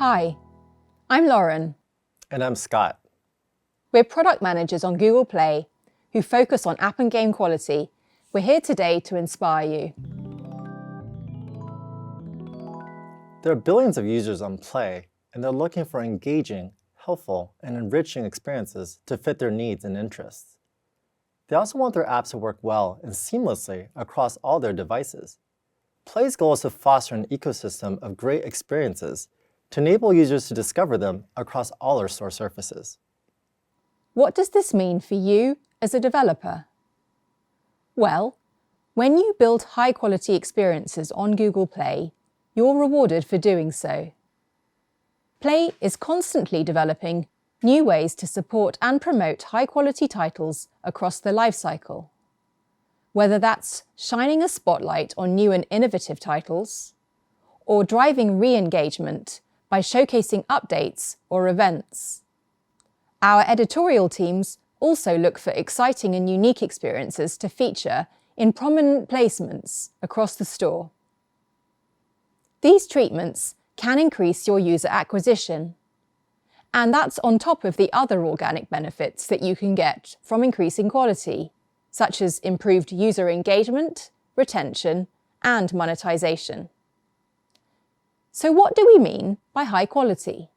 Hi, I'm Lauren. And I'm Scott. We're product managers on Google Play who focus on app and game quality. We're here today to inspire you. There are billions of users on Play, and they're looking for engaging, helpful, and enriching experiences to fit their needs and interests. They also want their apps to work well and seamlessly across all their devices. Play's goal is to foster an ecosystem of great experiences to enable users to discover them across all our store surfaces. What does this mean for you as a developer? Well, when you build high-quality experiences on Google Play, you're rewarded for doing so. Play is constantly developing new ways to support and promote high-quality titles across the lifecycle. Whether that's shining a spotlight on new and innovative titles, or driving re-engagement by showcasing updates or events. Our editorial teams also look for exciting and unique experiences to feature in prominent placements across the store. These treatments can increase your user acquisition, and that's on top of the other organic benefits that you can get from increasing quality, such as improved user engagement, retention, and monetization. So what do we mean by high quality?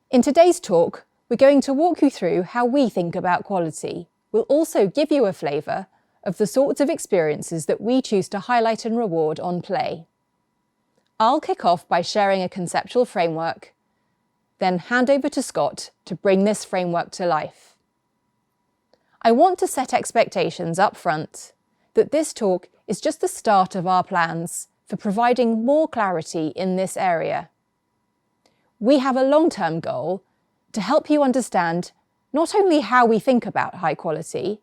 In today's talk, we're going to walk you through how we think about quality. We'll also give you a flavour of the sorts of experiences that we choose to highlight and reward on Play. I'll kick off by sharing a conceptual framework, then hand over to Scott to bring this framework to life. I want to set expectations up front that this talk is just the start of our plans for providing more clarity in this area. We have a long-term goal to help you understand not only how we think about high quality,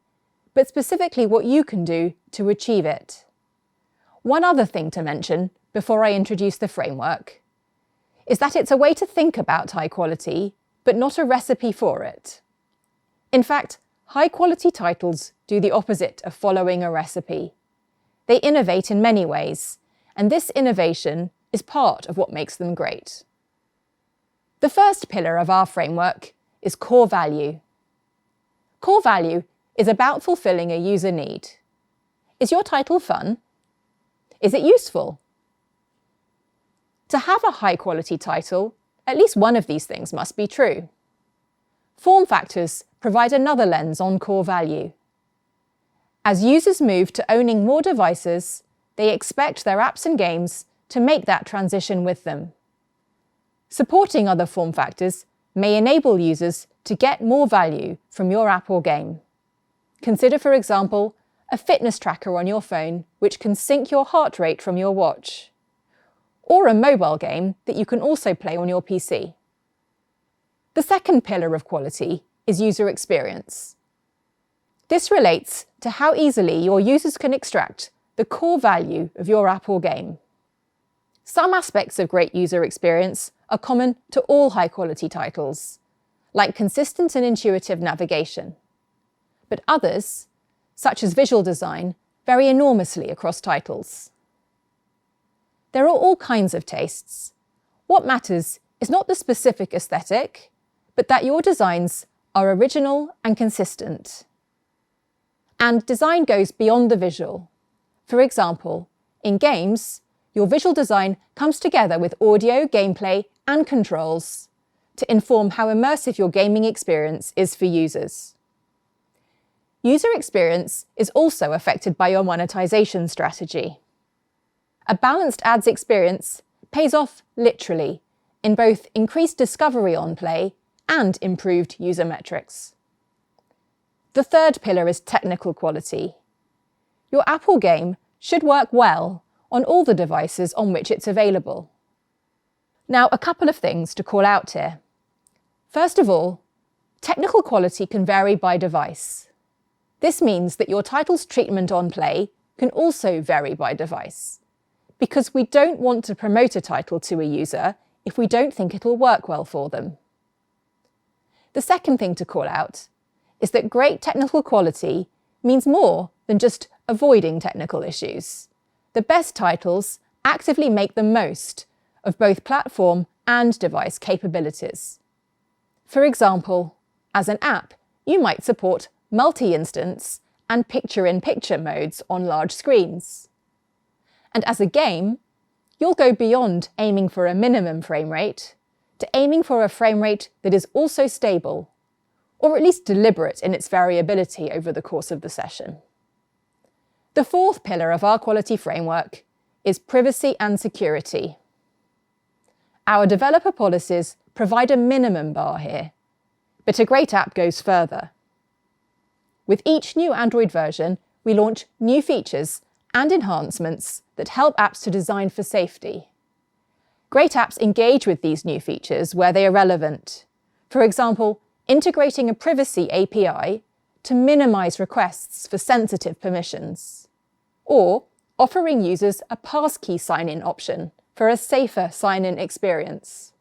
but specifically what you can do to achieve it. One other thing to mention before I introduce the framework is that it's a way to think about high quality, but not a recipe for it. In fact, high-quality titles do the opposite of following a recipe. They innovate in many ways, and this innovation is part of what makes them great. The first pillar of our framework is core value. Core value is about fulfilling a user need. Is your title fun? Is it useful? To have a high-quality title, at least one of these things must be true. Form factors provide another lens on core value. As users move to owning more devices, they expect their apps and games to make that transition with them. Supporting other form factors may enable users to get more value from your app or game. Consider, for example, a fitness tracker on your phone which can sync your heart rate from your watch, or a mobile game that you can also play on your PC. The second pillar of quality is user experience. This relates to how easily your users can extract the core value of your app or game. Some aspects of great user experience are common to all high-quality titles, like consistent and intuitive navigation. But others, such as visual design, vary enormously across titles. There are all kinds of tastes. What matters is not the specific aesthetic, but that your designs are original and consistent. And design goes beyond the visual. For example, in games, your visual design comes together with audio, gameplay, and controls to inform how immersive your gaming experience is for users. User experience is also affected by your monetization strategy. A balanced ads experience pays off literally in both increased discovery on Play and improved user metrics. The third pillar is technical quality. Your app or game should work well on all the devices on which it's available. Now, a couple of things to call out here. First of all, technical quality can vary by device. This means that your title's treatment on Play can also vary by device, because we don't want to promote a title to a user if we don't think it'll work well for them. The second thing to call out is that great technical quality means more than just avoiding technical issues. The best titles actively make the most of both platform and device capabilities. For example, as an app, you might support multi-instance and picture-in-picture modes on large screens. And as a game, you'll go beyond aiming for a minimum frame rate to aiming for a frame rate that is also stable, or at least deliberate in its variability over the course of the session. The fourth pillar of our quality framework is privacy and security. Our developer policies provide a minimum bar here, but a great app goes further. With each new Android version, we launch new features and enhancements that help apps to design for safety. Great apps engage with these new features where they are relevant. For example, integrating a privacy API to minimize requests for sensitive permissions, or offering users a passkey sign-in option for a safer sign-in experience.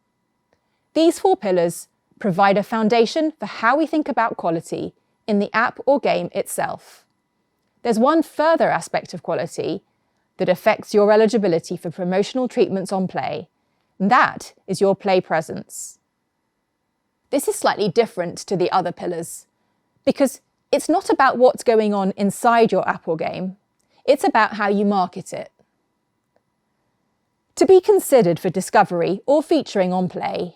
These four pillars provide a foundation for how we think about quality in the app or game itself. There's one further aspect of quality that affects your eligibility for promotional treatments on Play, and that is your Play presence. This is slightly different to the other pillars, because it's not about what's going on inside your app or game, it's about how you market it. To be considered for discovery or featuring on Play,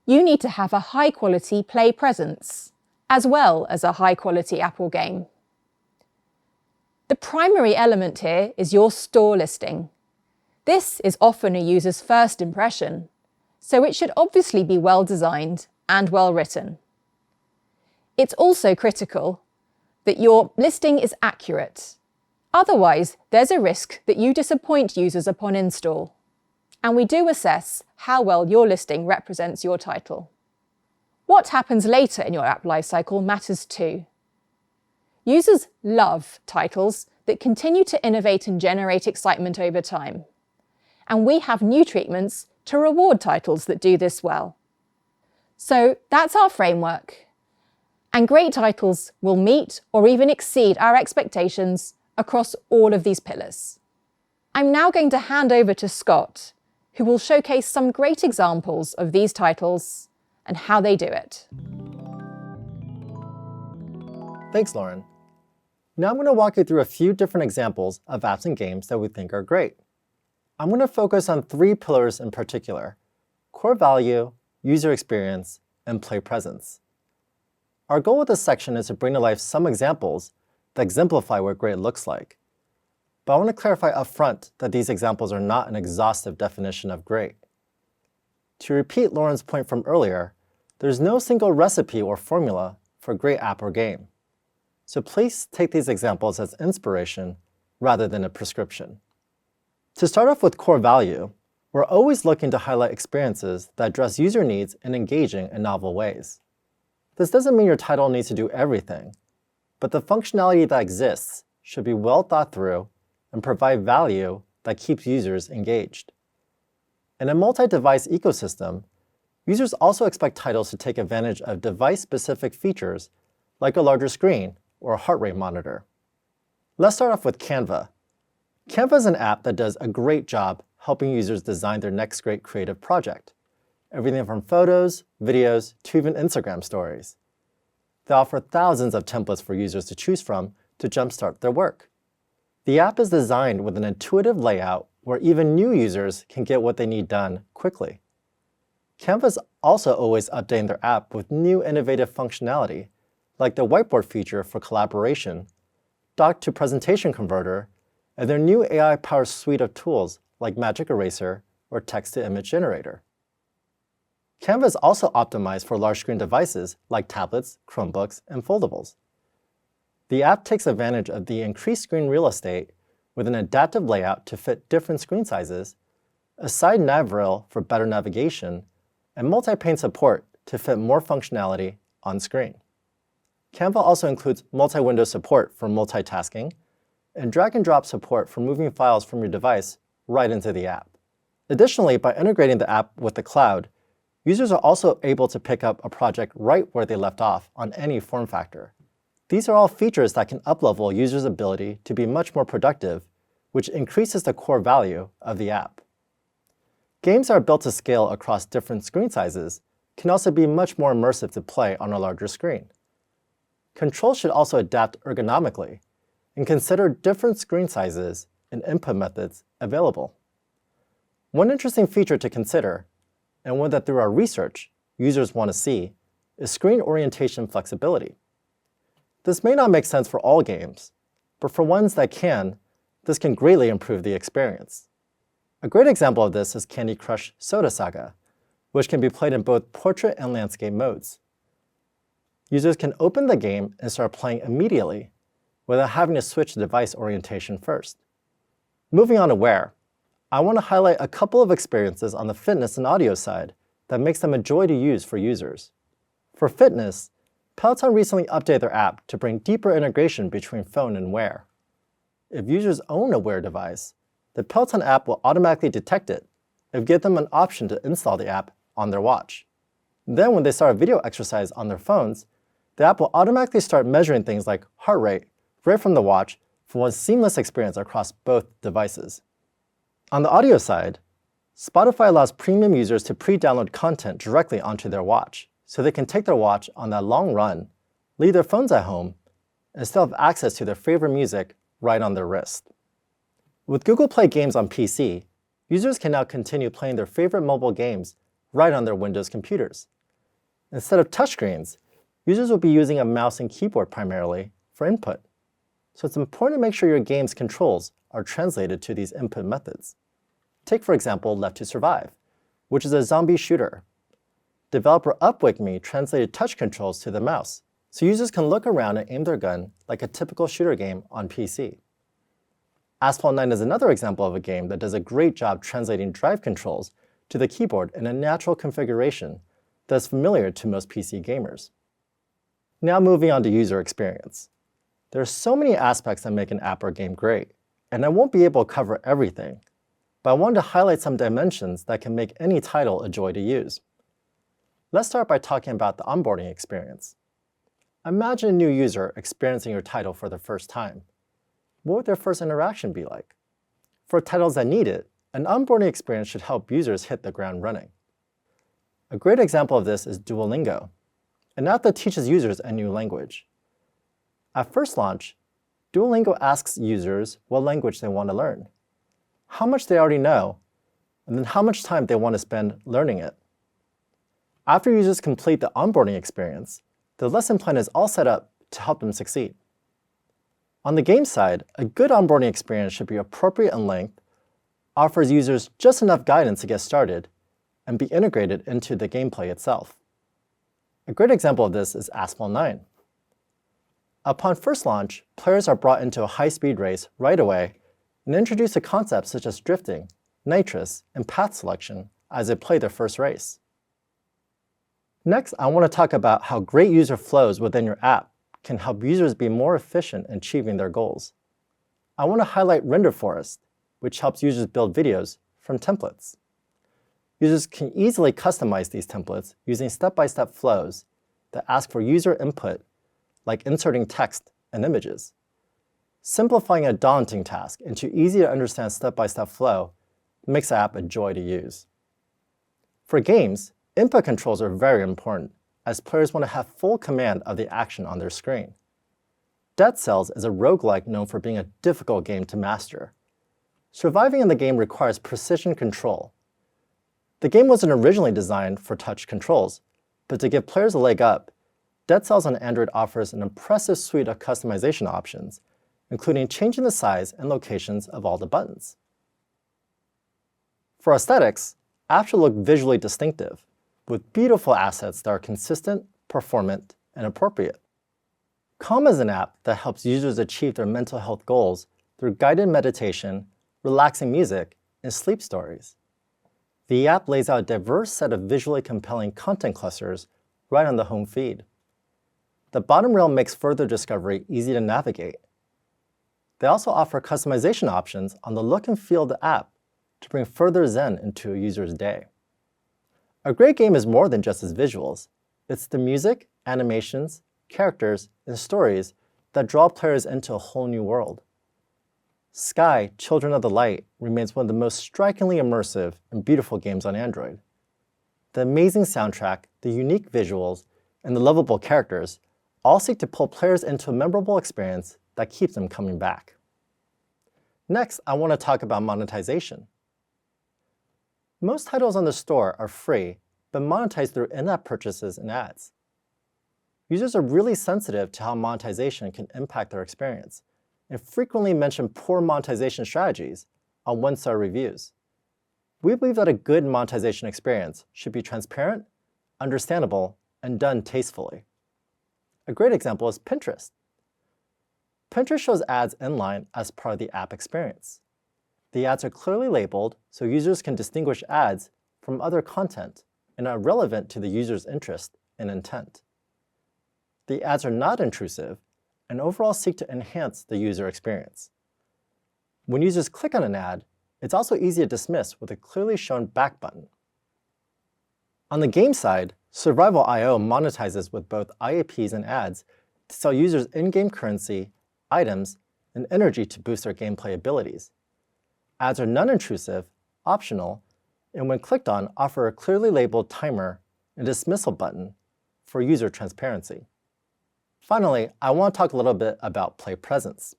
you need to have a high-quality Play presence, as well as a high-quality app or game. The primary element here is your store listing. This is often a user's first impression, so it should obviously be well designed and well written. It's also critical that your listing is accurate. Otherwise, there's a risk that you disappoint users upon install. And we do assess how well your listing represents your title. What happens later in your app lifecycle matters too. Users love titles that continue to innovate and generate excitement over time. And we have new treatments to reward titles that do this well. So that's our framework. And great titles will meet or even exceed our expectations across all of these pillars. I'm now going to hand over to Scott, who will showcase some great examples of these titles and how they do it. Thanks, Lauren. Now I'm going to walk you through a few different examples of apps and games that we think are great. I'm going to focus on three pillars in particular: core value, user experience, and Play presence. Our goal with this section is to bring to life some examples that exemplify what great looks like. But I want to clarify up front that these examples are not an exhaustive definition of great. To repeat Lauren's point from earlier, there's no single recipe or formula for a great app or game. So please take these examples as inspiration rather than a prescription. To start off with core value, we're always looking to highlight experiences that address user needs in engaging and novel ways. This doesn't mean your title needs to do everything, but the functionality that exists should be well thought through and provide value that keeps users engaged. In a multi-device ecosystem, users also expect titles to take advantage of device-specific features like a larger screen or a heart rate monitor. Let's start off with Canva. Canva is an app that does a great job helping users design their next great creative project, everything from photos, videos, to even Instagram stories. They offer thousands of templates for users to choose from to jumpstart their work. The app is designed with an intuitive layout where even new users can get what they need done quickly. Canva is also always updating their app with new innovative functionality, like the whiteboard feature for collaboration, doc-to-presentation converter, and their new AI-powered suite of tools like Magic Eraser or text-to-image generator. Canva is also optimized for large-screen devices like tablets, Chromebooks, and foldables. The app takes advantage of the increased screen real estate with an adaptive layout to fit different screen sizes, a side nav rail for better navigation, and multi-pane support to fit more functionality on screen. Canva also includes multi-window support for multitasking and drag-and-drop support for moving files from your device right into the app. Additionally, by integrating the app with the cloud, users are also able to pick up a project right where they left off on any form factor. These are all features that can uplevel users' ability to be much more productive, which increases the core value of the app. Games that are built to scale across different screen sizes can also be much more immersive to play on a larger screen. Controls should also adapt ergonomically and consider different screen sizes and input methods available. One interesting feature to consider, and one that through our research users want to see, is screen orientation flexibility. This may not make sense for all games, but for ones that can, this can greatly improve the experience. A great example of this is Candy Crush Soda Saga, which can be played in both portrait and landscape modes. Users can open the game and start playing immediately without having to switch device orientation first. Moving on to wear, I want to highlight a couple of experiences on the fitness and audio side that makes them a joy to use for users. For fitness, Peloton recently updated their app to bring deeper integration between phone and Wear. If users own a Wear device, the Peloton app will automatically detect it and give them an option to install the app on their watch. Then when they start a video exercise on their phones, the app will automatically start measuring things like heart rate right from the watch for one seamless experience across both devices. On the audio side, Spotify allows premium users to pre-download content directly onto their watch, so they can take their watch on that long run, leave their phones at home, and still have access to their favorite music right on their wrist. With Google Play Games on PC, users can now continue playing their favorite mobile games right on their Windows computers. Instead of touchscreens, users will be using a mouse and keyboard primarily for input. So it's important to make sure your game's controls are translated to these input methods. Take, for example, Left to Survive, which is a zombie shooter. Developer UpWickMe translated touch controls to the mouse, so users can look around and aim their gun like a typical shooter game on PC. Asphalt 9 is another example of a game that does a great job translating drive controls to the keyboard in a natural configuration that's familiar to most PC gamers. Now moving on to user experience. There are so many aspects that make an app or game great, and I won't be able to cover everything, but I wanted to highlight some dimensions that can make any title a joy to use. Let's start by talking about the onboarding experience. Imagine a new user experiencing your title for the first time. What would their first interaction be like? For titles that need it, an onboarding experience should help users hit the ground running. A great example of this is Duolingo, an app that teaches users a new language. At first launch, Duolingo asks users what language they want to learn, how much they already know, and then how much time they want to spend learning it. After users complete the onboarding experience, the lesson plan is all set up to help them succeed. On the game side, a good onboarding experience should be appropriate in length, offers users just enough guidance to get started, and be integrated into the gameplay itself. A great example of this is Asphalt 9. Upon first launch, players are brought into a high-speed race right away and introduced to concepts such as drifting, nitrous, and path selection as they play their first race. Next, I want to talk about how great user flows within your app can help users be more efficient in achieving their goals. I want to highlight Render Forest, which helps users build videos from templates. Users can easily customize these templates using step-by-step flows that ask for user input, like inserting text and images. Simplifying a daunting task into easy-to-understand step-by-step flow makes the app a joy to use. For games, input controls are very important, as players want to have full command of the action on their screen. Dead Cells is a roguelike known for being a difficult game to master. Surviving in the game requires precision control. The game wasn't originally designed for touch controls, but to give players a leg up, Dead Cells on Android offers an impressive suite of customization options, including changing the size and locations of all the buttons. For aesthetics, apps should look visually distinctive, with beautiful assets that are consistent, performant, and appropriate. Calm is an app that helps users achieve their mental health goals through guided meditation, relaxing music, and sleep stories. The app lays out a diverse set of visually compelling content clusters right on the home feed. The bottom rail makes further discovery easy to navigate. They also offer customization options on the look and feel of the app to bring further zen into a user's day. A great game is more than just its visuals. It's the music, animations, characters, and stories that draw players into a whole new world. Sky, Children of the Light remains one of the most strikingly immersive and beautiful games on Android. The amazing soundtrack, the unique visuals, and the lovable characters all seek to pull players into a memorable experience that keeps them coming back. Next, I want to talk about monetization. Most titles on the store are free, but monetized through in-app purchases and ads. Users are really sensitive to how monetization can impact their experience, and frequently mention poor monetization strategies on one-star reviews. We believe that a good monetization experience should be transparent, understandable, and done tastefully. A great example is Pinterest. Pinterest shows ads inline as part of the app experience. The ads are clearly labeled so users can distinguish ads from other content and are relevant to the user's interest and intent. The ads are not intrusive and overall seek to enhance the user experience. When users click on an ad, it's also easy to dismiss with a clearly shown back button. On the game side, Survival.io monetizes with both IAPs and ads to sell users in-game currency, items, and energy to boost their gameplay abilities. Ads are non-intrusive, optional, and when clicked on, offer a clearly labeled timer and dismissal button for user transparency. Finally, I want to talk a little bit about Play Presence.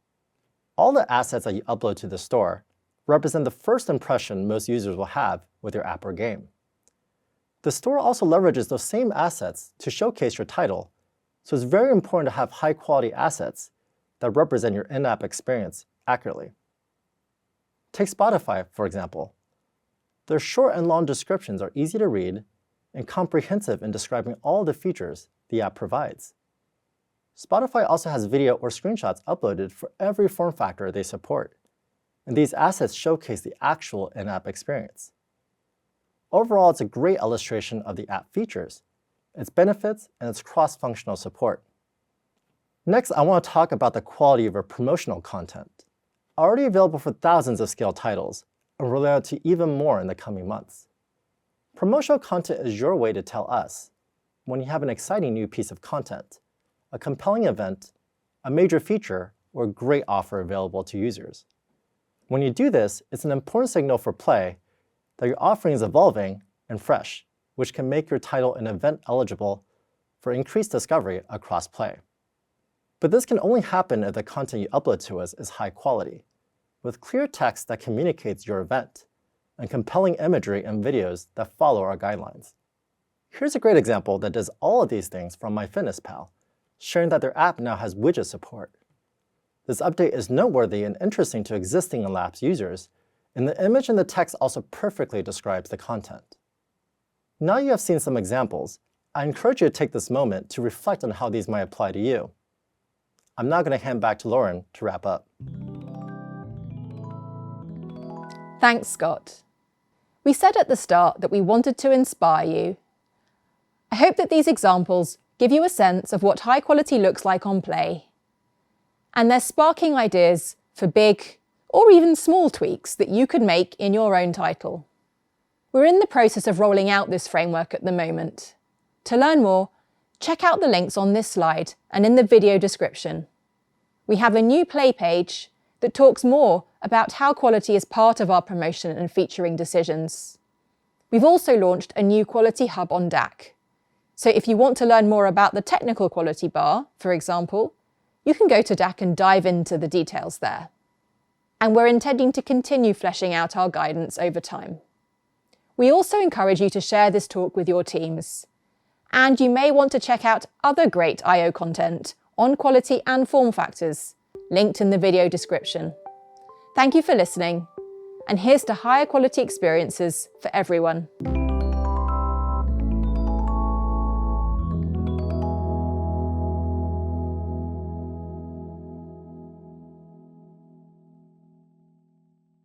All the assets that you upload to the store represent the first impression most users will have with your app or game. The store also leverages those same assets to showcase your title, so it's very important to have high-quality assets that represent your in-app experience accurately. Take Spotify, for example. Their short and long descriptions are easy to read and comprehensive in describing all the features the app provides. Spotify also has video or screenshots uploaded for every form factor they support, and these assets showcase the actual in-app experience. Overall, it's a great illustration of the app features, its benefits, and its cross-functional support. Next, I want to talk about the quality of our promotional content. Already available for thousands of scale titles, and roll out to even more in the coming months. Promotional content is your way to tell us when you have an exciting new piece of content, a compelling event, a major feature, or a great offer available to users. When you do this, it's an important signal for Play that your offering is evolving and fresh, which can make your title an event eligible for increased discovery across Play. But this can only happen if the content you upload to us is high quality, with clear text that communicates your event, and compelling imagery and videos that follow our guidelines. Here's a great example that does all of these things from MyFitnessPal, sharing that their app now has widget support. This update is noteworthy and interesting to existing and lapsed users, and the image and the text also perfectly describes the content. Now you have seen some examples, I encourage you to take this moment to reflect on how these might apply to you. I'm now going to hand back to Lauren to wrap up. Thanks, Scott. We said at the start that we wanted to inspire you. I hope that these examples give you a sense of what high quality looks like on Play. And they're sparking ideas for big or even small tweaks that you could make in your own title. We're in the process of rolling out this framework at the moment. To learn more, check out the links on this slide and in the video description. We have a new Play page that talks more about how quality is part of our promotion and featuring decisions. We've also launched a new quality hub on DAC. So if you want to learn more about the technical quality bar, for example, you can go to DAC and dive into the details there. And we're intending to continue fleshing out our guidance over time. We also encourage you to share this talk with your teams. And you may want to check out other great I/O content on quality and form factors, linked in the video description. Thank you for listening, and here's to higher quality experiences for everyone.